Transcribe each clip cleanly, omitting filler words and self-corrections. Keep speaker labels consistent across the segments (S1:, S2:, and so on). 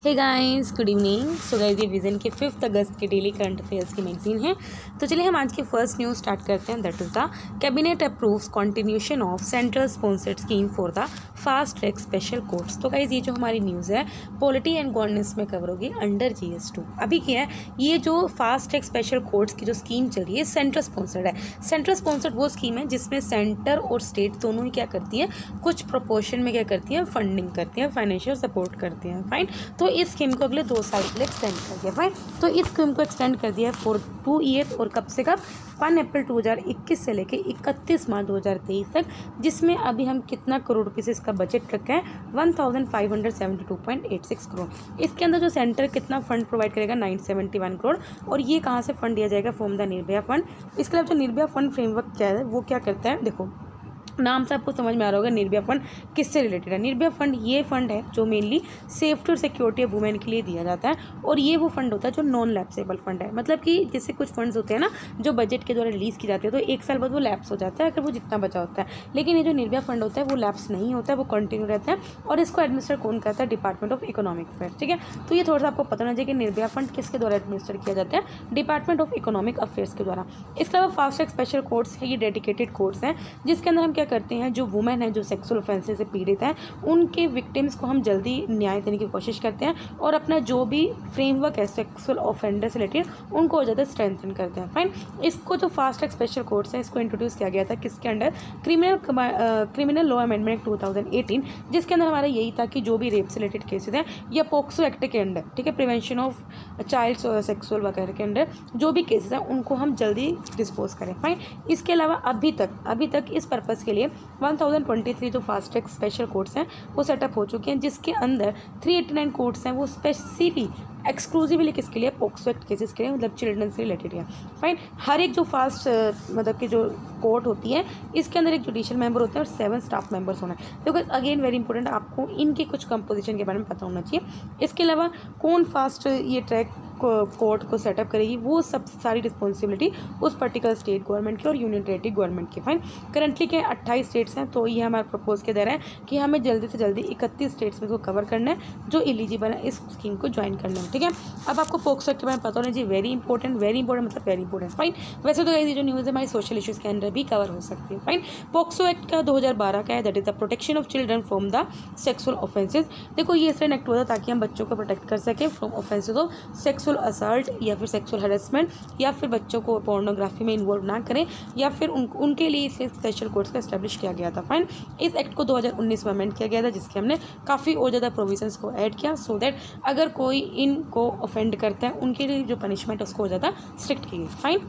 S1: हे guys, good evening. So guys, ये Vision के 5 अगस्त के डेली करंट अफेयर्स की मैगजीन है। तो चलिए हम आज की फर्स्ट न्यूज़ स्टार्ट करते हैं। That is the cabinet approves continuation of central sponsored scheme for the fast track special courts. तो गाइस, ये जो हमारी न्यूज़ है पॉलिटी एंड गवर्नेंस में कवर होगी अंडर GS2। अभी क्या है, ये जो फास्ट ट्रैक स्पेशल कोर्ट्स की जो स्कीम चल रही है सेंट्रल स्पॉन्सर्ड है। सेंट्रल स्पॉन्सर्ड वो स्कीम है जिसमें सेंटर और स्टेट दोनों ही क्या करती है, कुछ प्रोपोर्शन में क्या करती है, फंडिंग करती है, फाइनेंशियल सपोर्ट करती हैं। फाइन। तो इस स्कीम को अगले 2 साल के लिए एक्सटेंड कर दिया। फाइन। तो इस स्कीम को एक्सटेंड कर दिया फॉर 2 ईयर और कब से कब, 1 अप्रैल 2021 से लेके 31 मार्च 2023 तक, जिसमें अभी हम कितना करोड़ रुपये से इसका बजट रखा है, 1572.86 करोड़। इसके अंदर जो सेंटर कितना फंड प्रोवाइड करेगा, 971 करोड़। और ये कहाँ से फंड दिया जाएगा, फ्रॉम द निर्भया फंड। इसके अलावा जो निर्भया फंड फ्रेमवर्क क्या है, वो क्या करता है, देखो नाम से आपको समझ में आ रहा होगा निर्भया फंड किससे रिलेटेड है। निर्भया फंड ये फंड है जो मेनली सेफ्टी और सिक्योरिटी ऑफ वुमेन के लिए दिया जाता है। और ये वो फंड होता है जो नॉन लैप्सेबल फंड है। मतलब कि जैसे कुछ फंड्स होते हैं ना जो बजट के द्वारा रिलीज़ की जाती है, तो 1 साल बाद वो लैप्स हो जाता है अगर वो जितना बचा होता है। लेकिन ये जो निर्भया फंड होता है वो लैप्स नहीं होता है, वो कंटिन्यू रहता है। और इसको एडमिनिस्टर कौन करता है, डिपार्टमेंट ऑफ इकोनॉमिक अफेयर्स। ठीक है, तो ये थोड़ा सा आपको पता होना चाहिए कि निर्भया फंड किसके द्वारा एडमिनिस्टर किया जाता है, डिपार्टमेंट ऑफ इकोनॉमिक अफेयर्स के द्वारा। इसके अलावा फास्ट ट्रैक स्पेशल कोर्ट्स है, ये डेडिकेटेड कोर्ट्स हैं जिसके अंदर हम क्या करते हैं, जो वुमेन है जो सेक्सुअल ऑफेंसेस से पीड़ित है, उनके विक्टिम्स को हम जल्दी न्याय देने की कोशिश करते हैं और अपना जो भी फ्रेमवर्क है सेक्सुअल ऑफेंडर से रिलेटेड उनको और ज़्यादा स्ट्रेंथन करते हैं। फाइन। इसको जो फास्ट ट्रैक स्पेशल कोर्ट्स है इसको इंट्रोड्यूस किया गया था किसके अंडर, क्रिमिनल लॉ अमेंडमेंट 2018, जिसके अंदर हमारा यही था कि जो भी रेप से रिलेटेड केसेस हैं या पोक्सो एक्ट के अंडर, ठीक है, प्रिवेंशन ऑफ चाइल्ड सेक्सुअल वगैरह के अंडर जो भी केसेस हैं उनको हम जल्दी डिस्पोज करें। फाइन। इसके अलावा अभी तक इस पर्पज़ के लिए 1023 जो फास्ट ट्रैक स्पेशल कोर्ट्स हैं वो सेटअप हो चुके हैं, जिसके अंदर 389 कोर्ट्स हैं वो स्पेसिफिक एक्सक्लूसिवली किसके लिए, पोक्सो एक्ट केसेस के लिए, मतलब चिल्ड्रन से रिलेटेड है। फाइन। हर एक जो फास्ट मतलब कि जो कोर्ट होती है इसके अंदर एक जुडिशियल मेंबर होते हैं और 7 स्टाफ मेंबर्स होना है। देखो अगेन वेरी इंपॉर्टेंट, आपको इनके कुछ कंपोजिशन के बारे में पता होना चाहिए। इसके अलावा कौन फास्ट ये ट्रैक कोर्ट को सेटअप करेगी, वो सब सारी रिस्पॉन्सिबिलिटी उस पर्टिकुलर स्टेट गवर्नमेंट की और यूनियन टेरेटरी गवर्नमेंट की। फाइन। करंटली के 28 स्टेट्स हैं, तो ये हमारा प्रपोज के दे रहा है कि हमें जल्दी से जल्दी 31 स्टेट्स में इसको कवर करना है जो एलिजिबल है इस स्कीम को ज्वाइन करना है। ठीक है, अब आपको पोक्सो एक्ट के बारे में पता होना चाहिए। वेरी इंपॉर्टेंट मतलब वेरी इंपॉर्टेंट। फाइन। वैसे तो ये जो न्यूज़ है हमारी सोशल इश्यूज़ के अंदर भी कवर हो सकती है। फाइन। पोक्सो एक्ट का 2012 का है, that is the protection of children from the sexual offences. देखो ये इसलिए एक्ट हुआ था ताकि हम बच्चों को प्रोटेक्ट कर सकें from offences of sexual assault या फिर सेक्सुअल हरेसमेंट, या फिर बच्चों को पोर्नोग्राफी में इन्वॉल्व ना करें, या फिर उनके लिए इसलिए स्पेशल कोर्ट्स का एस्टेब्लिश किया गया था। फाइन। इस एक्ट को 2019 में अमेंड किया गया था जिसके हमने काफ़ी और ज़्यादा प्रोविजंस को ऐड किया, सो दैट अगर कोई इनको ऑफेंड करता है उनके लिए जो पनिशमेंट उसको और ज़्यादा स्ट्रिक्ट की गई। फाइन।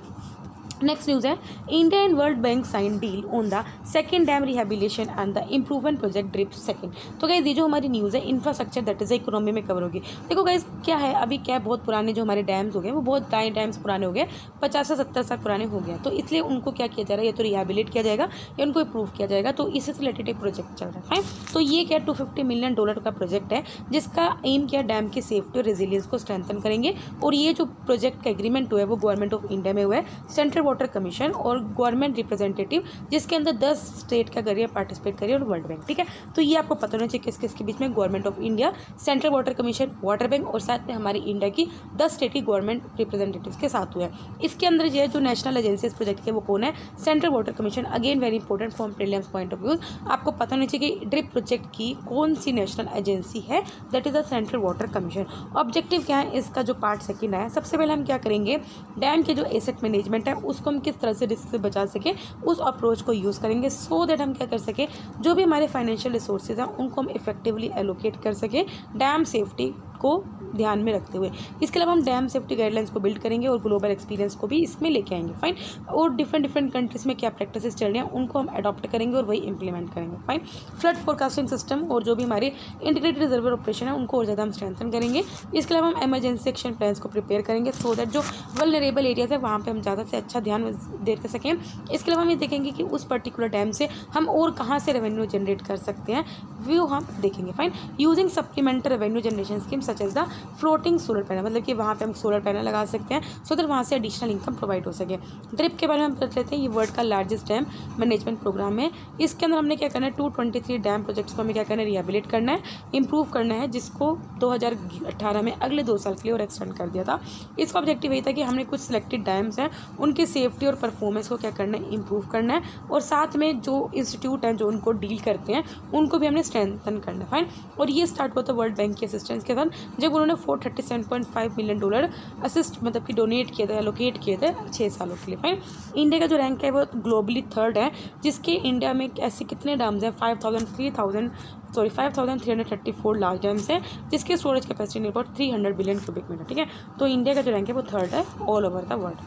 S1: नेक्स्ट न्यूज़ है, India and World Bank sign deal on the second dam rehabilitation and the improvement project DRIP second. तो गाइस ये जो हमारी न्यूज़ है इंफ्रास्ट्रक्चर दैट इज इकोनॉमी में कवर होगी। देखो गाइस क्या है, अभी क्या है, बहुत पुराने जो हमारे डैम्स हो गए वो बहुत डैम्स पुराने हो गए, 50 से 70 साल पुराने हो गए, तो इसलिए उनको क्या किया जा रहा है, या तो रिहेबिलिट किया जाएगा या उनको इम्प्रूव किया जाएगा। तो इससे रिलेटेड एक प्रोजेक्ट चल रहा है। तो ये क्या $250 मिलियन का प्रोजेक्ट है जिसका एम किया डैम की सेफ्टी और रेजिलियंस को स्ट्रेंथन करेंगे। और ये जो प्रोजेक्ट का एग्रीमेंट हुआ है वो गवर्नमेंट ऑफ इंडिया में हुआ है, सेंट्रल वाटर कमीशन और गवर्नमेंट रिप्रेजेंटेटिव, जिसके अंदर 10 स्टेट का करिए पार्टिसिपेट करिए और वर्ल्ड बैंक। ठीक है, तो ये आपको पता होना चाहिए किस किस के बीच में, government of India, central water commission, water bank और साथ में हमारी इंडिया की 10 स्टेट की गवर्नमेंट रिप्रेजेंटेटिव्स के साथ हुआ है। इसके अंदर जो है जो नेशनल एजेंसी इस प्रोजेक्ट के वो कौन है, central water commission. Again very important from prelims point of view, आपको पता होना चाहिए कि ड्रिप प्रोजेक्ट की कौन सी नेशनल एजेंसी है, that is the central water commission. Objective क्या है इसका, जो पार्ट सेकेंड है, सबसे पहले हम क्या करेंगे, डैम के जो एसेट मैनेजमेंट है उसको हम किस तरह से रिस्क से बचा सके उस अप्रोच को यूज़ करेंगे, सो दैट हम क्या कर सके, जो भी हमारे फाइनेंशियल रिसोर्सेज हैं उनको हम इफेक्टिवली एलोकेट कर सके डैम सेफ्टी को ध्यान में रखते हुए। इसके अलावा हम डैम सेफ्टी गाइडलाइंस को बिल्ड करेंगे और ग्लोबल एक्सपीरियंस को भी इसमें लेके आएंगे। फाइन। और डिफरेंट कंट्रीज में क्या प्रैक्टिसेस चल रही हैं उनको हम अडॉप्ट करेंगे और वही इंप्लीमेंट करेंगे। फाइन। फ्लड फोरकास्टिंग सिस्टम और जो भी हमारे इंटीग्रेटेड रिजर्वर ऑपरेशन है उनको और ज़्यादा हम स्ट्रेंथन करेंगे। इसके अलावा हम इमरजेंसी एक्शन प्लान्स को प्रिपेयर करेंगे, सो दैट जो वल्नरेबल एरियाज है वहाँ पर हम ज़्यादा से अच्छा ध्यान दे सकें। इसके अलावा हम ये देखेंगे कि उस पर्टिकुलर डैम से हम और कहाँ से रेवेन्यू जनरेट कर सकते हैं, व्यू हम देखेंगे। Fine. Using supplementary revenue generation scheme such as the floating solar panel, मतलब कि वहाँ पे हम सोलर पैनल लगा सकते हैं सो दैट वहाँ से एडिशनल इनकम प्रोवाइड हो सके। ड्रिप के बारे में हम देख लेते हैं। ये वर्ल्ड का लार्जेस्ट डैम मैनेजमेंट प्रोग्राम है। इसके अंदर हमने क्या करना है, 223 डैम प्रोजेक्ट्स को हमें क्या करना है, रिहेबिलिट करना है, इंप्रूव करना है, जिसको 2018 में अगले 2 साल के लिए और एक्सटेंड कर दिया था। इसका ऑब्जेक्टिव यही था कि हमने कुछ सिलेक्टेड डैम्स हैं उनकी सेफ्टी और परफॉर्मेंस को क्या करना है, इंप्रूव करना है, और साथ में जो इंस्टीट्यूट हैं जो उनको डील करते हैं उनको भी हमने स्ट्रेंथन करना है। फाइन। और ये स्टार्ट हुआ था वर्ल्ड बैंक की असिस्टेंस के साथ, जब उन्होंने $437.5 मिलियन असिस्ट मतलब कि डोनेट किए थे, एलोकेट किए थे 6 सालों के लिए। फाइन। इंडिया का जो रैंक है वो ग्लोबली 3rd है, जिसके इंडिया में ऐसे कितने डैम्स हैं, 5,334 लार्ज डैम्स हैं, जिसके storage capacity near about 300 billion cubic metre. ठीक है, तो इंडिया का जो रैंक है वो 3rd है all over the world.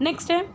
S1: Next है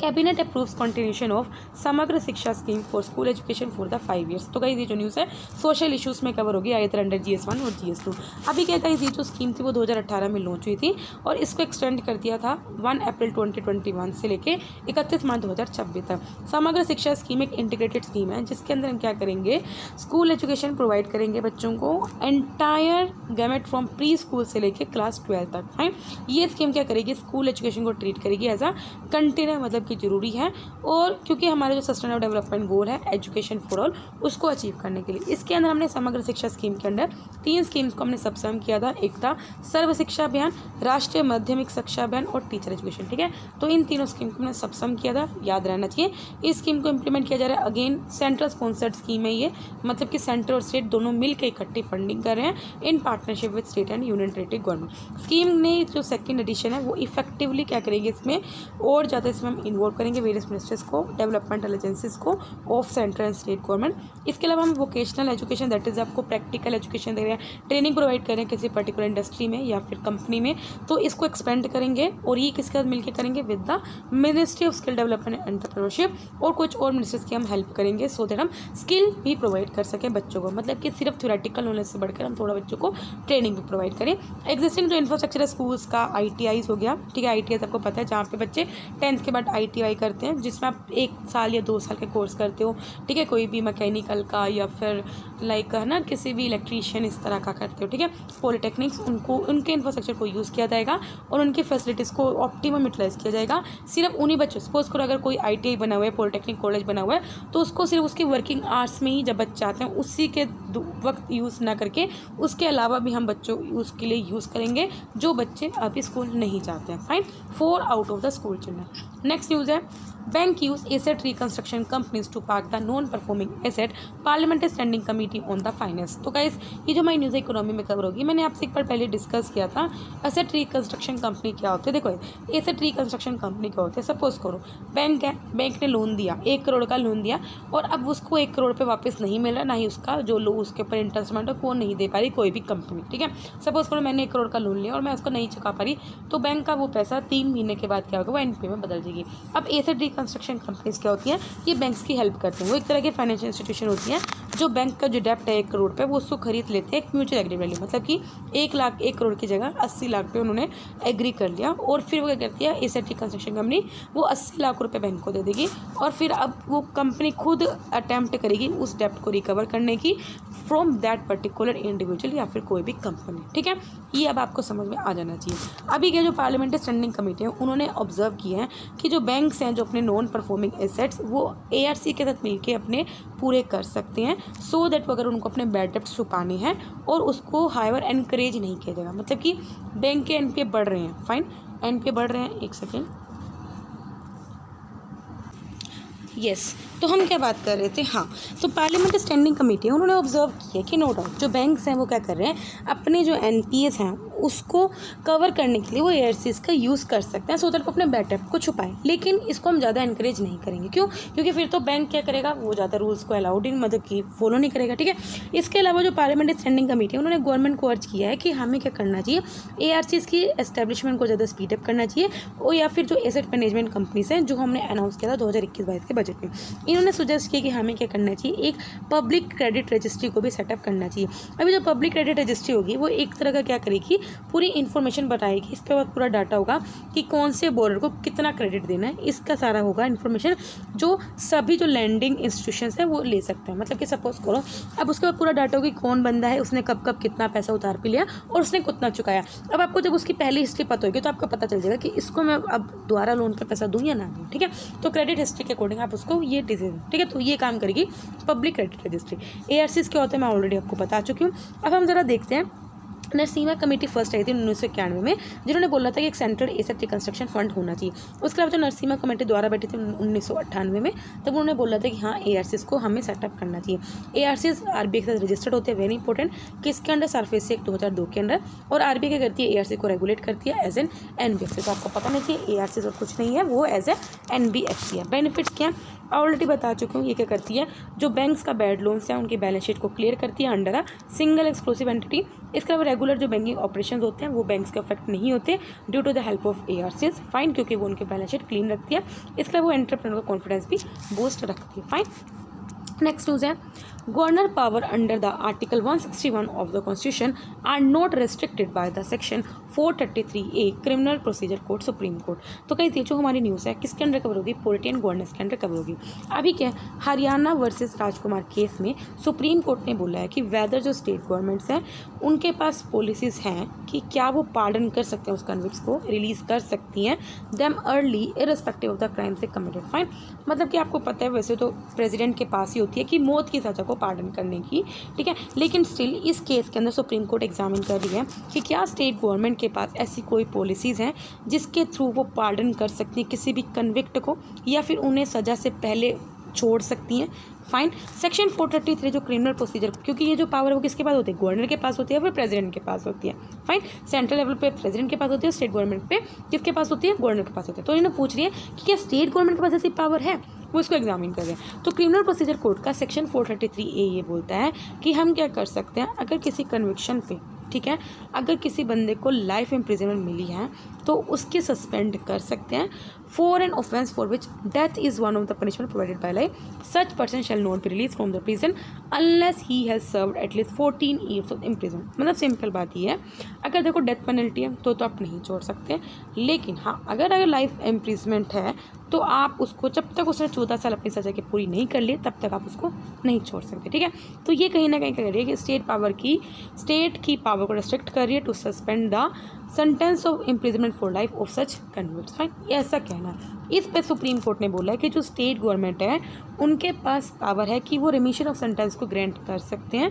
S1: कैबिनेट अप्रूव्स कंटिन्यूशन ऑफ समग्र शिक्षा scheme for school education for the 5 years. तो गाइस ये जो न्यूज़ है सोशल इश्यूज में कवर होगी आइदर अंडर GS1 और GS2। अभी क्या गाइस ये जो स्कीम थी वो 2018 में लॉन्च हुई थी और इसको एक्सटेंड कर दिया था 1 अप्रैल 2021 से लेके 31 मार्च 2026 तक। समग्र शिक्षा स्कीम एक इंटीग्रेटेड स्कीम है जिसके अंदर हम क्या करेंगे, स्कूल एजुकेशन प्रोवाइड करेंगे बच्चों को entire gamete from pre school से लेके क्लास 12 तक। फाइन। ये स्कीम क्या करेगी, स्कूल एजुकेशन को ट्रीट करेगी एज अ कंटिन्यू, मतलब कि जरूरी है, और क्योंकि हमारे जो सस्टेनेबल डेवलपमेंट गोल है एजुकेशन फॉर ऑल उसको अचीव करने के लिए इसके अंदर हमने समग्र शिक्षा स्कीम के अंदर 3 स्कीम्स को हमने सबसम किया था। एक था सर्व शिक्षा अभियान, राष्ट्रीय माध्यमिक शिक्षा अभियान और टीचर एजुकेशन। ठीक है, तो इन तीनों स्कीम को हमने सबसम किया था, याद रहना चाहिए। इस स्कीम को इंप्लीमेंट किया जा रहा है, अगेन सेंट्रल स्पॉन्सर्ड स्कीम है ये, मतलब कि सेंटर और स्टेट दोनों मिलकर इकट्ठी फंडिंग कर रहे हैं in partnership with state and union territory government. Scheme ने जो सेकेंड एडिशन है वो इफेक्टिवली क्या करेंगे, इसमें और ज़्यादा इसमें हम इन्वॉल्व करेंगे वेरियस मिनिस्टर्स को, डेवलपमेंटल एजेंसीज को of central and state government. इसके अलावा हम वोकेशनल एजुकेशन दैट इज़ आपको प्रैक्टिकल एजुकेशन दे रहे हैं, ट्रेनिंग प्रोवाइड करें किसी पर्टिकुलर इंडस्ट्री में या फिर कंपनी में, तो इसको एक्सपेंड करेंगे और ये किसके साथ मिलकर करेंगे, with the ministry of skill development and entrepreneurship, और कुछ और मिनिस्टर्स की हम हेल्प करेंगे सो दैट हम स्किल भी प्रोवाइड कर सकें बच्चों को, मतलब कि सिर्फ थ्योरेटिकल नॉलेज से बढ़कर हम थोड़ा बच्चों को ट्रेनिंग भी प्रोवाइड करें। एग्जिस्टिंग जो इंफ्रास्ट्रक्चर है स्कूल्स का, ITIs हो गया। ठीक है, ITIs आपको पता है जहाँ पे बच्चे 10th के बाद ITI करते हैं, जिसमें आप 1 साल या 2 साल के कोर्स करते हो। ठीक है, कोई भी मैकेनिकल का या फिर लाइक है ना किसी भी इलेक्ट्रीशियन इस तरह का करते हो। ठीक है, पॉलिटेक्निक्स उनको उनके इंफ्रास्ट्रक्चर को यूज़ किया जाएगा और उनकी फैसिलिटीज़ को ऑप्टिमम यूटिलाइज किया जाएगा। सिर्फ उन्हीं बच्चों, सपोज करो अगर कोई ITI बना हुआ है, पॉलिटेक्निक कॉलेज बना हुआ है, तो उसको सिर्फ उसकी वर्किंग आवर्स में ही जब बच्चे आते हैं उसी के वक्त यूज़ ना करके उसके अलावा भी हम बच्चों उसके लिए यूज़ करेंगे जो बच्चे अभी स्कूल नहीं जाते हैं। Fine. 4 out of the school children. Next news है bank use asset reconstruction companies to park the non performing asset, parliamentary standing committee on the finance. तो गाइस ये जो हमारी न्यूज़ इकोनॉमी में कवर होगी, मैंने आपसे एक बार पहले डिस्कस किया था एसेट रिकंस्ट्रक्शन कंपनी क्या होती है। देखो एसेट रिकंस्ट्रक्शन कंपनी क्या होती है, सपोज करो बैंक है, बैंक ने लोन दिया 1 करोड़ का लोन दिया और अब उसको 1 करोड़ पे वापस नहीं मिल रहा, ना ही उसका जो लो उसके ऊपर इंटरेस्ट अमाउंट है वो नहीं दे पा रही कोई भी कंपनी। ठीक है, सपोज करो मैंने 1 करोड़ का लोन लिया और मैं उसको नहीं चुका पा रही, तो बैंक का वो पैसा 3 महीने के बाद क्या होगा, वो NPA में बदल जाएगी। अब एसेट कंस्ट्रक्शन कंपनीज क्या होती हैं, ये बैंक्स की हेल्प करते हैं। वो एक तरह की फाइनेंशियल इंस्टीट्यूशन होती हैं जो बैंक का जो डेप्ट है 1 करोड़ पे वो उसको खरीद लेते हैं एक म्यूचुअल एग्रीमेंट, मतलब कि 1 करोड़ की जगह 80 लाख पे उन्होंने एग्री कर लिया और फिर वो क्या करती है एसेट कंस्ट्रक्शन कंपनी वो 80 लाख रुपए बैंक को दे देगी और फिर अब वो कंपनी खुद अटैम्प्ट करेगी उस डेप्ट को रिकवर करने की फ्रॉम दैट पर्टिकुलर इंडिविजुअल या फिर कोई भी कंपनी। ठीक है, ये अब आपको समझ में आ जाना चाहिए। अभी के जो पार्लियामेंट्री स्टैंडिंग कमेटी है उन्होंने ऑब्जर्व किया है कि जो बैंक्स हैं जो अपने नॉन परफॉर्मिंग एसेट्स वो ARC के साथ मिलके अपने पूरे कर सकते हैं सो दैट अगर उनको अपने बैड डेप्ट छुपाने हैं और उसको हाईवर एनकरेज नहीं किया जाएगा, मतलब कि बैंक के NPA बढ़ रहे हैं। फाइन, NPA बढ़ रहे हैं, एक सेकेंड, यस तो हम क्या बात कर रहे थे, हाँ तो पार्लियामेंट्री स्टैंडिंग कमेटी है उन्होंने ऑब्जर्व किया कि नो डाउट जो बैंक्स हैं वो क्या कर रहे हैं अपने जो NPAs हैं उसको कवर करने के लिए वो ARCs का यूज़ कर सकते हैं सो दैट वो अपने बैड डेप्ट को छुपाएं, लेकिन इसको हम ज़्यादा इनकरेज नहीं करेंगे। क्यों? क्योंकि फिर तो बैंक क्या करेगा, वो ज़्यादा रूल्स को अलाउड ही मतलब कि फॉलो नहीं करेगा। ठीक है, इसके अलावा जो पार्लियामेंट्री स्टैंडिंग कमेटी है उन्होंने गवर्नमेंट को अर्ज किया है कि हमें क्या करना चाहिए, ARCs की एस्टेब्लिशमेंट को ज़्यादा स्पीडअप करना चाहिए और या फिर जो एसेट मैनेजमेंट कंपनीज हैं जो हमने अनाउंस किया था 2021-22 के बजट में। इन्होंने सुजेस्ट किया कि हमें क्या करना चाहिए, एक पब्लिक क्रेडिट रजिस्ट्री को भी सेटअप करना चाहिए। अभी जो पब्लिक क्रेडिट रजिस्ट्री होगी वो एक तरह का क्या करेगी, पूरी इन्फॉर्मेशन बताएगी, इस पर बाद पूरा डाटा होगा कि कौन से बोरर को कितना क्रेडिट देना है, इसका सारा होगा इन्फॉर्मेशन जो सभी जो लैंडिंग इंस्टीट्यूशंस हैं वो ले सकते हैं। मतलब कि सपोज करो अब उसके बाद पूरा डाटा होगी कौन बंदा है, उसने कब कब कितना पैसा उधार पे लिया और उसने कितना चुकाया। अब आपको जब उसकी पहली हिस्ट्री पता होगी तो आपको पता चल जाएगा कि इसको मैं अब दोबारा लोन का पैसा दूँ या ना दूँ। ठीक है, तो क्रेडिट हिस्ट्री के अकॉर्डिंग आप उसको ये डिसीजन, ठीक है, तो ये काम करेगी पब्लिक क्रेडिट रजिस्ट्री। ARCs क्या होता है मैं ऑलरेडी आपको बता चुकी हूँ। अब हम जरा देखते हैं, नरसिम्हा कमेटी फर्स्ट आई थी 1991 में, जिन्होंने बोला था कि एक सेंट्रल एसेट रिकंस्ट्रक्शन फंड होना चाहिए। उसके अलावा जो नरसिम्हा कमेटी द्वारा बैठी थी 1998 में, तब उन्होंने बोला था कि हाँ ARCs को हमें सेटअप करना चाहिए। ARCs RBI के साथ रजिस्टर्ड होते हैं, वेरी इंपॉर्टेंट, किसके अंडर, सरफेसी एक्ट 2002 के अंडर। और RBI क्या करती है, ARC को रेगुलेट करती है एज एन NBFC। तो आपको पता नहीं चाहिए ARCs और कुछ नहीं है, वो एज ए NBFC है। बेनिफिट्स क्या है ऑलरेडी बता चुकी हूँ। ये क्या करती है, जो बैंक्स का बैड लोन्स है उनकी बैलेंस शीट को क्लियर करती है under a single exclusive entity. इसके अलावा रेगुलर जो बैंकिंग ऑपरेशंस होते हैं वो बैंक्स के अफेक्ट नहीं होते due to the help of ARCs, fine, क्योंकि वो उनकी बैलेंस शीट क्लीन रखती है। इसके अलावा वो एंटरप्रेन्योर का कॉन्फिडेंस भी बूस्ट रखती है, फाइन। नेक्स्ट न्यूज़ है, governor power under the article 161 of the constitution are not restricted by the section 433A criminal procedure code supreme court. तो कहीं थी जो हमारी न्यूज़ है किसके अंडर कवर होगी, पॉलिटियन गवर्नेंस के अंडर कवर होगी। अभी क्या हरियाणा वर्सेस राजकुमार केस में सुप्रीम कोर्ट ने बोला है कि वेदर जो स्टेट गवर्नमेंट्स हैं उनके पास पॉलिसीज़ हैं कि क्या वो पार्डन कर सकते हैं उस कन्विक्ट्स को, रिलीज़ कर सकती हैं them early irrespective of the crime से कमिटेड, फाइन। मतलब कि आपको पता है वैसे तो प्रेसिडेंट के पास ही होती है कि मौत की सज़ा को पार्डन करने की, ठीक है, लेकिन स्टिल इस केस के अंदर सुप्रीम कोर्ट एग्जामिन कर रही है कि क्या स्टेट गवर्नमेंट के पास ऐसी कोई पॉलिसीज़ हैं जिसके थ्रू वो पार्डन कर सकती हैं किसी भी कन्विक्ट को या फिर उन्हें सज़ा से पहले छोड़ सकती हैं, फाइन। सेक्शन 433 जो क्रिमिनल प्रोसीजर, क्योंकि ये जो पावर है वो किसके पास होती है, गवर्नर के पास होती है, फिर प्रेसिडेंट के पास होती है, फाइन। सेंट्रल लेवल पे प्रेसिडेंट के पास होती है, स्टेट गवर्नमेंट पे किसके पास होती है, गवर्नर के पास होती है। तो इन्हें पूछ रही है कि क्या स्टेट गवर्नमेंट के पास ऐसी पावर है, वो इसको एग्जामिन कर रहे हैं। तो क्रिमिनल प्रोसीजर कोड का सेक्शन 433A ये बोलता है कि हम क्या कर सकते हैं, अगर किसी कन्विक्शन पे, ठीक है, अगर किसी बंदे को लाइफ इम्प्रिजनमेंट मिली है तो उसके सस्पेंड कर सकते हैं for an offence for which death is one of the punishment provided by life, such person shall not be release from the prison unless he has served at least 14 years of imprisonment. मतलब simple बात ये है, अगर देखो death penalty है तो आप नहीं छोड़ सकते, लेकिन हाँ अगर लाइफ इम्प्रिजमेंट है तो आप उसको जब तक उसने 14 साल अपनी सज़ा की पूरी नहीं कर ली तब तक आप उसको नहीं छोड़ सकते, ठीक है। तो ये कहीं ना कहीं कह रही है कि स्टेट की पावर को रेस्ट्रिक्ट कर रही है to suspend the sentence of imprisonment for life of such convicts, fine. ये ऐसा कहना है। इस पे सुप्रीम कोर्ट ने बोला है कि जो स्टेट गवर्नमेंट है उनके पास पावर है कि वो रिमिशन ऑफ सेंटेंस को ग्रांट कर सकते हैं,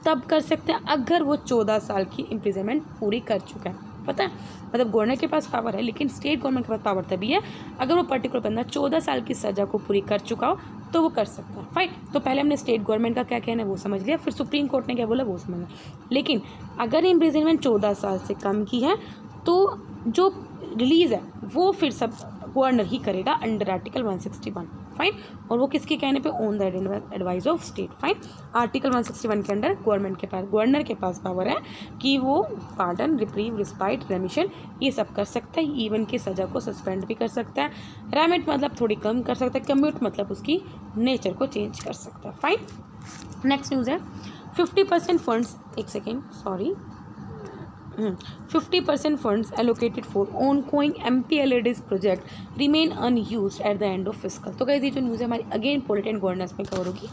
S1: तब कर सकते हैं अगर वो 14 साल की इम्प्रिजनमेंट पूरी कर चुका है, पता है। मतलब गवर्नर के पास पावर है लेकिन स्टेट गवर्नमेंट के पास पावर तभी है अगर वो पर्टिकुलर बंदा 14 साल की सज़ा को पूरी कर चुका हो तो वो कर सकता है, फाइन। तो पहले हमने स्टेट गवर्नमेंट का क्या कहना है वो समझ लिया, फिर सुप्रीम कोर्ट ने क्या बोला वो समझ लिया। लेकिन अगर इम्प्रिजनमेंट 14 साल से कम की है तो जो रिलीज़ है वो फिर सब गवर्नर ही करेगा अंडर आर्टिकल 161, फाइन। और वो किसके कहने पे, on the advice of state, fine. Article 161 के अंडर गवर्नर के पास पावर है कि वो पार्डन, रिप्रीव, रिस्पाइट, रेमिशन ये सब कर सकता है, इवन की सज़ा को सस्पेंड भी कर सकता है, रेमिट मतलब थोड़ी कम कर सकता है, कम्यूट मतलब उसकी नेचर को चेंज कर सकता है, फाइन। नेक्स्ट न्यूज़ है 50% funds, 50% funds allocated for ongoing MPLADs project remain unused at the end of fiscal। तो गाइस ये जो न्यूज़ है हमारी अगेन पॉलिटिकल गवर्नेंस में कवर होगी।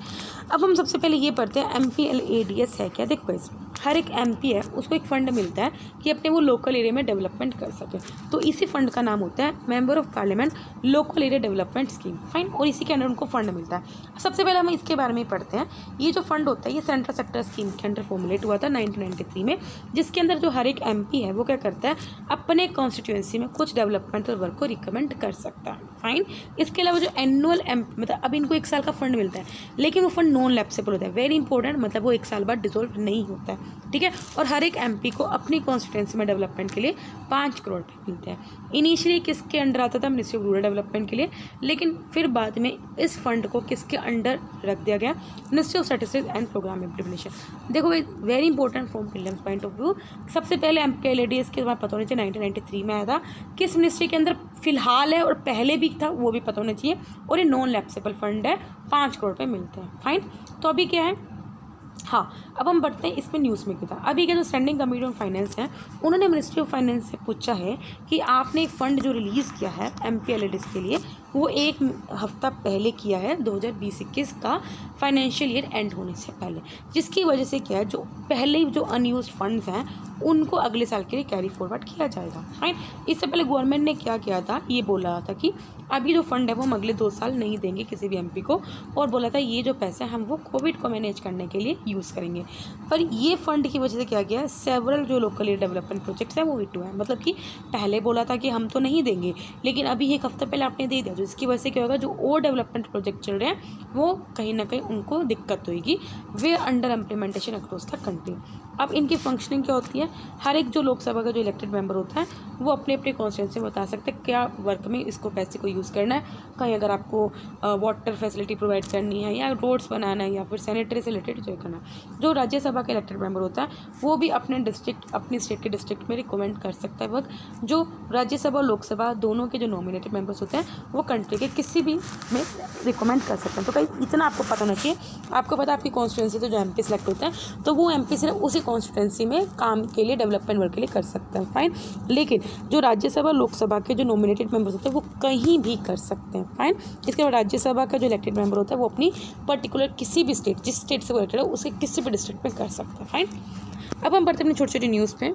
S1: अब हम सबसे पहले ये पढ़ते हैं MPLADS है क्या। देखो गाइस हर एक MP है उसको एक फ़ंड मिलता है कि अपने वो लोकल एरिया में डेवलपमेंट कर सके, तो इसी फंड का नाम होता है member of parliament local area development scheme, fine. और इसी के अंडर उनको फंड मिलता है। सबसे पहले हम इसके बारे में पढ़ते हैं। ये जो फंड होता है ये सेंट्रल सेक्टर स्कीम के अंडर फॉर्मुलेट हुआ था 1993 में, जिसके अंदर जो हर एक MP है वो क्या करता है अपने कॉन्स्टिट्यूएंसी में कुछ डेवलपमेंटल वर्क को रिकमेंड कर सकता है, फाइन। इसके अलावा जो एनुअल मतलब अब इनको 1 साल का फंड मिलता है लेकिन वो फंड नॉन लैप्सेबल होता है, वेरी इंपॉर्टेंट, मतलब वो 1 साल बाद डिसॉल्व नहीं होता है, ठीक है। और हर एक MP को अपनी कॉन्स्टिट्यूएंसी में डेवलपमेंट के लिए 5 करोड़ रुपये मिलते हैं। इनिशियली किसके अंडर आता था, मिनिस्ट्री ऑफ रूरल डेवलपमेंट के लिए, लेकिन फिर बाद में इस फंड को किसके अंडर रख दिया गया, ministry of statistics and programme implementation. देखो भाई very important from prelims point of view. सबसे पहले MPLADS के बाद पता होना चाहिए 1993 में आया था। किस मिनिस्ट्री के अंदर फ़िलहाल है और पहले भी था, वो भी पता होना चाहिए। और ये नॉन लैप्सेबल फंड है, 5 करोड़ रुपये मिलते हैं। फाइन। तो अभी क्या है, हाँ, अब हम बढ़ते हैं इसमें न्यूज़ में क्या था। अभी क्या जो स्टैंडिंग कमेटी ऑन फाइनेंस है, उन्होंने मिनिस्ट्री ऑफ फाइनेंस से पूछा है कि आपने एक फ़ंड जो रिलीज़ किया है MPLADS के लिए, वो 1 हफ्ता पहले किया है 2020-21 का फाइनेंशियल ईयर एंड होने से पहले, जिसकी वजह से क्या है, जो पहले जो अनयूज फंड्स हैं उनको अगले साल के लिए कैरी फॉरवर्ड किया जाएगा। फाइन। इससे पहले गवर्नमेंट ने क्या किया था, ये बोला था कि अभी जो फंड है वो हम अगले 2 साल नहीं देंगे किसी भी MP को, और बोला था ये जो पैसे हम वो कोविड को मैनेज करने के लिए यूज़ करेंगे। पर ये फंड की वजह से क्या किया है, सेवरल जो लोकल डेवलपमेंट प्रोजेक्ट्स हैं वो हिट हुए हैं। मतलब कि पहले बोला था कि हम तो नहीं देंगे, लेकिन अभी 1 हफ्ता पहले आपने दे दिया, तो इसकी वजह से क्या होगा, जो और डेवलपमेंट प्रोजेक्ट चल रहे हैं वो कहीं ना कहीं उनको दिक्कत होगी। वे under implementation across the country. अब इनकी फंक्शनिंग क्या होती है, हर एक जो लोकसभा का जो इलेक्टेड मेंबर होता है वो अपने अपने कॉन्स्टिट्यूंसी में बता सकते हैं क्या वर्क में इसको पैसे को यूज़ करना है। कहीं अगर आपको वाटर फैसिलिटी प्रोवाइड करनी है, या रोड्स बनाना है, या फिर सैनिटरी से रिलेटेड जो करना है। जो राज्यसभा का इलेक्टेड मेंबर होता है वो भी अपने डिस्ट्रिक्ट, अपनी स्टेट के डिस्ट्रिक्ट में रिकमेंड कर सकता है वर्क। जो राज्यसभा और लोकसभा दोनों के जो नॉमिनेटेड मेंबर्स होते हैं वो कंट्री के किसी भी में रिकमेंड कर सकते हैं। तो कहीं इतना आपको पता होना चाहिए। आपको पता है आपकी कॉन्स्टिट्यूंसी तो जो MP सेलेक्ट होता है, तो वो MP सिर्फ उसी कॉन्स्टिट्यूंसी में काम के लिए, डेवलपमेंट वर्क के लिए कर सकते हैं। फाइन। लेकिन जो राज्यसभा लोकसभा के जो नॉमिनेटेड मेंबर्स होते हैं वो कहीं भी कर सकते हैं। फाइन। इसके बाद राज्यसभा का जो इलेक्टेड मेंबर होता है वो अपनी पर्टिकुलर किसी भी स्टेट, जिस स्टेट से वो इलेक्टेड है उसके किसी भी डिस्ट्रिक्ट में कर सकते हैं। फाइन। अब हम बढ़ते हैं अपनी छोटी छोटी न्यूज़ पे।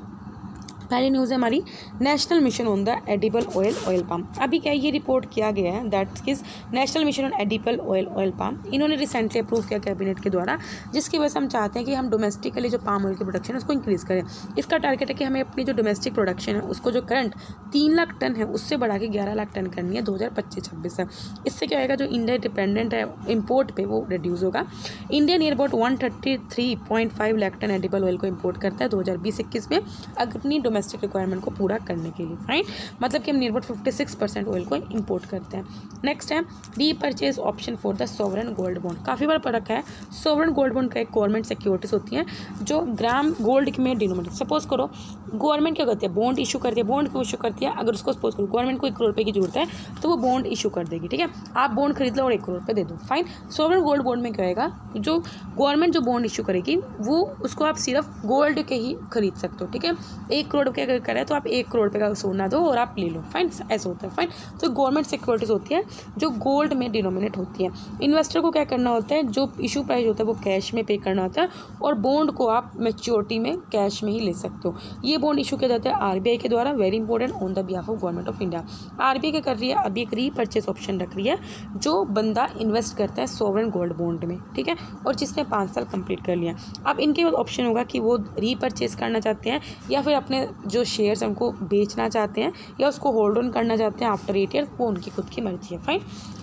S1: पहली न्यूज़ है हमारी national mission on the edible oil palm. अभी क्या ये रिपोर्ट किया गया है, that is national mission on edible oil palm. इन्होंने रिसेंटली अप्रूव किया कैबिनेट के द्वारा, जिसकी वजह से हम चाहते हैं कि हम डोमेस्टिकली जो पाम ऑयल की प्रोडक्शन है उसको इंक्रीज़ करें। इसका टारगेट है कि हमें अपनी जो डोमेस्टिक प्रोडक्शन है उसको जो करंट 3 लाख टन है उससे बढ़ा के 11 लाख टन करनी है 2025-26 से। इससे क्या होगा, जो इंडिया डिपेंडेंट है इम्पोर्ट पे वो रिड्यूस होगा। India near about 133.5 lakh ton edible oil को इम्पोर्ट करता है 2020-21 में अपनी डोमेस्टिक रिक्वायरमेंट को पूरा करने के लिए। फाइन। मतलब कि हम नियर अबाउट 56% ऑयल को इंपोर्ट करते हैं। नेक्स्ट है repurchase option for the sovereign gold bond. काफ़ी बार पढ़ा है, सोवरेन गोल्ड बॉन्ड का एक गवर्नमेंट सिक्योरिटीज होती हैं जो ग्राम गोल्ड में डिनोमिनेट। सपोज करो गवर्नमेंट क्या करती है, बॉन्ड इशू करती है। बॉन्ड क्यों इशू करती है, अगर उसको सपोज करो गवर्नमेंट को 1 करोड़ रुपये की जरूरत है तो वो बॉन्ड इशू कर देगी। ठीक है, आप बॉन्ड खरीद लो और 1 करोड़ रुपये दे दो। फाइन। सोवरेन गोल्ड बॉन्ड में क्या होगा, जो गवर्नमेंट जो बॉन्ड इशू करेगी वो उसको आप सिर्फ गोल्ड के ही खरीद सकते हो। ठीक है, 1 करोड़ रुपये अगर करें तो आप 1 करोड़ रुपये का सोना दो और आप ले लो। फाइन, ऐसा होता है। फाइन। तो गवर्नमेंट सिक्योरिटीज होती है जो गोल्ड में डिनोमिनेट होती है। इन्वेस्टर को क्या करना होता है, जो इशू प्राइस होता है वो कैश में पे करना होता है, और बॉन्ड को आप मैच्योरिटी में कैश में ही ले सकते हो। ये बॉन्ड इशू किया जाता है RBI के द्वारा, very important, on the behalf of government of India. RBI क्या कर रही है, अभी एक रीपर्चेज ऑप्शन रख रही है जो बंदा इन्वेस्ट करता है सोवरेन गोल्ड बॉन्ड में। ठीक है, और जिसने 5 साल कंप्लीट कर लिया। अब इनके पास ऑप्शन होगा कि वो रीपर्चेज करना चाहते हैं या फिर अपने जो शेयर्स हैं उनको बेचना चाहते हैं या उसको होल्ड ऑन करना चाहते हैं आफ्टर 8 ईयर, वो उनकी खुद की मर्जी है। फाइन।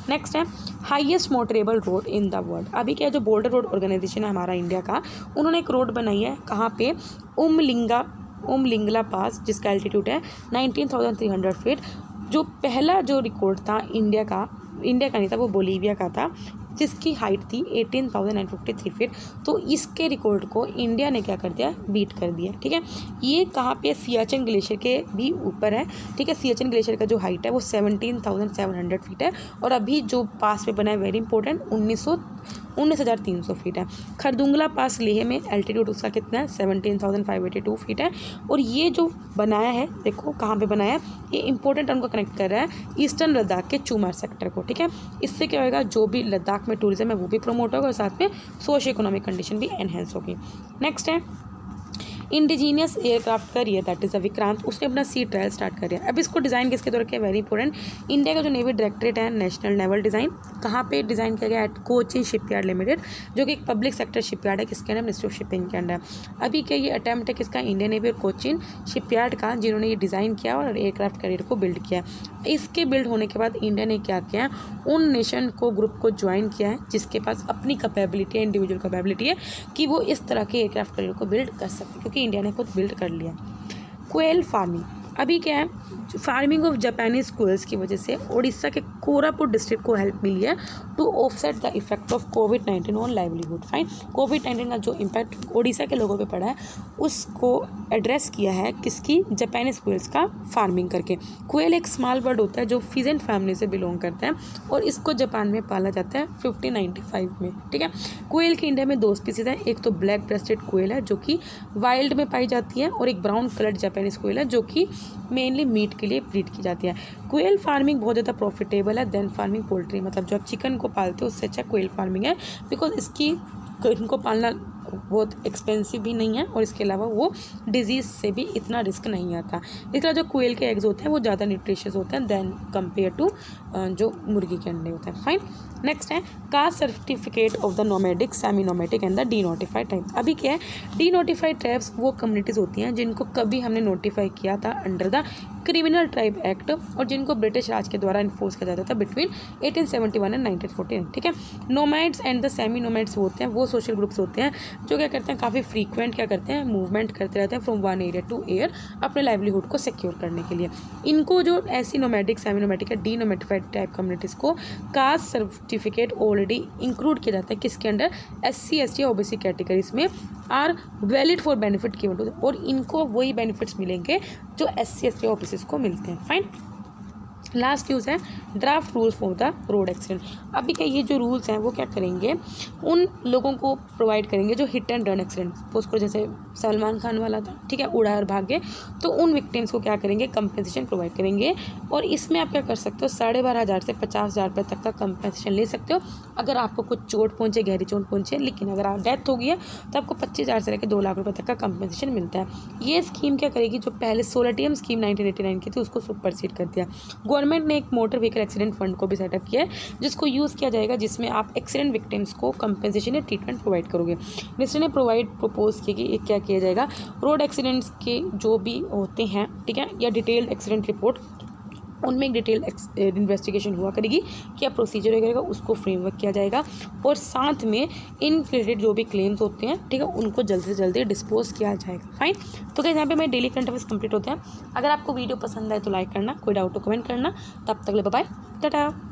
S1: नेक्स्ट है highest motorable road in the world. अभी क्या है, जो बॉर्डर रोड ऑर्गेनाइजेशन है हमारा इंडिया का, उन्होंने एक रोड बनाई है कहाँ पे, उमलिंगला पास, जिसका एल्टीट्यूड है 19,300 फीट। जो पहला जो रिकॉर्ड था इंडिया का नहीं था, वो बोलीविया का था, जिसकी हाइट थी 18,953 फीट। तो इसके रिकॉर्ड को इंडिया ने क्या कर दिया, बीट कर दिया। ठीक है, ये कहाँ पे, सियाचिन ग्लेशियर के भी ऊपर है। ठीक है, सियाचिन ग्लेशियर का जो हाइट है वो 17,700 फीट है, और अभी जो पास पे बना है वेरी इंपॉर्टेंट 19,300 फीट है। खरदुंगला पास लेह में एल्टीट्यूड उसका कितना है, 17,582 फीट है। और ये जो बनाया है, देखो कहाँ पे बनाया है, ये इंपॉर्टेंट उनको कनेक्ट कर रहा है ईस्टर्न लद्दाख के चुमार सेक्टर को। ठीक है, इससे क्या होगा, जो भी लद्दाख में टूरिज्म है वो भी प्रमोट होगा और साथ में सोशियो इकोनॉमिक कंडीशन भी एनहेंस होगी। नेक्स्ट है इंडिजीनियस एयरक्राफ्ट का रियर, दैट इज़ विक्रांत, उसने अपना सी ट्रायल स्टार्ट कर दिया। अब इसको डिज़ाइन किसके द्वारा किया, वेरी इंपॉर्टेंट, इंडिया का जो नेवी डायरेक्टरेट है, नेशनल नेवल डिज़ाइन, कहाँ पे डिज़ाइन किया गया, एट कोचिन शिपयार्ड लिमिटेड, जो कि एक पब्लिक सेक्टर शिपयार्ड है, किसके अंडर, मिनिस्ट्री ऑफ शिपिंग के अंडर। अभी क्या ये अटैम्प्ट है किसका, इंडियन नेवी और कोचिन शिपयार्ड का, जिन्होंने ये डिज़ाइन किया और एयरक्राफ्ट कैरियर को बिल्ड किया। इसके बिल्ड होने के बाद इंडिया ने क्या किया, उन नेशन को, ग्रुप को ज्वाइन किया है जिसके पास अपनी कैपेबिलिटी है, इंडिविजुअल कैपेबिलिटी है कि वो इस तरह के एयरक्राफ्ट कैरियर को बिल्ड कर सकते, क्योंकि इंडिया ने खुद बिल्ड कर लिया। क्वेल फार्मिंग, अभी क्या है, फार्मिंग ऑफ जापानीज क्वेल्स की वजह से उड़ीसा के कोरापुट डिस्ट्रिक्ट को हेल्प मिली है to offset the effect of covid on livelihood. Fine, कोविड-19 का जो इम्पैक्ट उड़ीसा के लोगों पे पड़ा है उसको एड्रेस किया है किसकी, जापानीज क्वेल्स का फार्मिंग करके। क्वेल एक स्मॉल बर्ड होता है जो फिजेंट फैमिली से बिलोंग करता है और इसको जापान में पाला जाता है 1595 में। ठीक है, क्वेल के इंडिया में 2 स्पीसीज हैं, एक तो ब्लैक ब्रेस्टेड क्वेल है जो कि वाइल्ड में पाई जाती है और एक ब्राउन कलर्ड जापानीज क्वेल है जो कि मेनली मीट के लिए ब्रीड की जाती है। क्वेल फार्मिंग बहुत ज़्यादा प्रॉफिटेबल है देन फार्मिंग पोल्ट्री, मतलब जो आप चिकन को पालते हो उससे अच्छा क्वेल फार्मिंग है, बिकॉज इनको पालना बहुत एक्सपेंसिव भी नहीं है और इसके अलावा वो डिजीज़ से भी इतना रिस्क नहीं आता। इसलिए जो क्वेल के एग्स होते हैं वो ज़्यादा न्यूट्रिशियस होते हैं देन कंपेयर टू जो मुर्गी के अंडे होते हैं। फाइन, नेक्स्ट है caste certificate of the nomadic, semi nomadic and the D notified tribes. अभी क्या है, डी नोटिफाइड ट्राइब्स वो कम्युनिटीज़ होती हैं जिनको कभी हमने नोटिफाई किया था under the criminal tribe act और जिनको ब्रिटिश राज के द्वारा इन्फोर्स किया जाता था बिटवीन 1871 एंड 1914। ठीक है, nomads and the semi nomads होते हैं वो सोशल ग्रुप्स होते हैं जो क्या करते हैं, काफ़ी फ्रीक्वेंट क्या करते हैं, मूवमेंट करते रहते हैं from one area to area अपने लाइवलीहुड को सिक्योर करने के लिए। इनको जो ऐसी नोमैडिक, सेमी नोमैटिक या डी नोटिफाइड टाइप कम्युनिटीज़ को कास्ट सर्टिफिकेट ऑलरेडी इंक्लूड किया जाता है किसके अंडर, SC ST OBC कैटेगरीज में are valid for benefit given to, और इनको वही बेनिफिट्स मिलेंगे जो SC ST OBC को मिलते हैं। फाइन, लास्ट यूज़ है draft rules for the road accident. अभी क्या ये जो रूल्स हैं वो क्या करेंगे, उन लोगों को प्रोवाइड करेंगे जो hit and run accident, suppose करो जैसे सलमान खान वाला था, ठीक है, उड़ा और भाग गए, तो उन विक्टिम्स को क्या करेंगे, कंपनसेशन प्रोवाइड करेंगे। और इसमें आप क्या कर सकते हो, 12,500 से 50,000 रुपये तक का कंपनसेशन ले सकते हो अगर आपको कुछ चोट पहुँचे, गहरी चोट पहुँचे। लेकिन अगर आप डेथ हो गई है तो आपको 25,000 से लेकर 2 लाख रुपये तक का कंपनसेशन मिलता है। ये स्कीम क्या करेगी, जो पहले 16 TM स्कीम 1989 की थी उसको सुपरसीड कर दिया। गवर्नमेंट ने एक मोटर व्हीकल एक्सीडेंट फंड को भी सेटअप किया है जिसको यूज़ किया जाएगा, जिसमें आप एक्सीडेंट विक्टिम्स को कंपनसेशन या ट्रीटमेंट प्रोवाइड करोगे। मिनिस्टर ने प्रपोज किया कि क्या किया जाएगा, रोड एक्सीडेंट्स के जो भी होते हैं, ठीक है, या डिटेल्ड एक्सीडेंट रिपोर्ट, उनमें एक डिटेल इन्वेस्टिगेशन हुआ करेगी, क्या प्रोसीजर करेगा उसको फ्रेमवर्क किया जाएगा और साथ में इन रिलेटेड जो भी क्लेम्स होते हैं, ठीक है, उनको जल्दी से जल्दी डिस्पोज किया जाएगा। फाइन, तो क्या यहाँ पे मेरे डेली करंट अफेयर्स कंप्लीट होते हैं। अगर आपको वीडियो पसंद आए तो लाइक करना, कोई डाउट तो कमेंट करना। तब तक ले बाय बाय, टाटा।